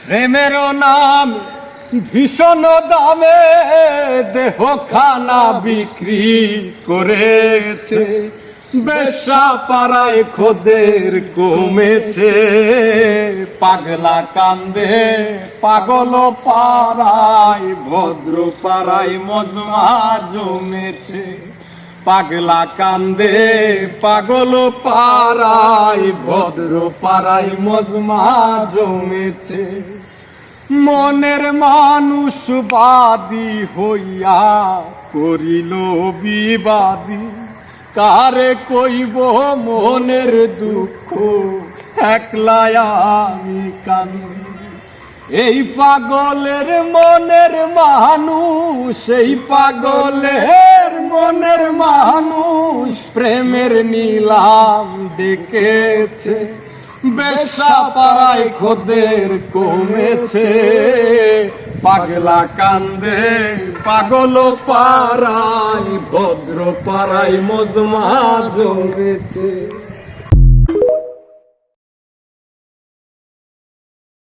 প্রেমের নাম ভীষণ দামে দেহ খানা বিক্রি করেছে, বেশ্যা পাড়ায় খোদের কমেছে। পাগলা কান্দে পাগল পাড়ায়, ভদ্র পাড়ায় মজমা জমেছে। পাগলা কান্দে পাগল পাড়ায়, ভদ্র পাড়ায় মজমা জমেছে। মনের মানুষ বাদী হইয়া করিল বিবাদী, কারে কইব মনের দুঃখ একলাই আমি কান্দি। এই পাগলের মনের মানুষ, এই পাগলের মনের মানুষ প্রেমের নিলাম ডেকেছে, বেশ্যা পাড়ায় খোদের কমেছে। পাগলা কান্দে পাগল পাড়ায়, ভদ্র পাড়ায় মজমা জমেছে।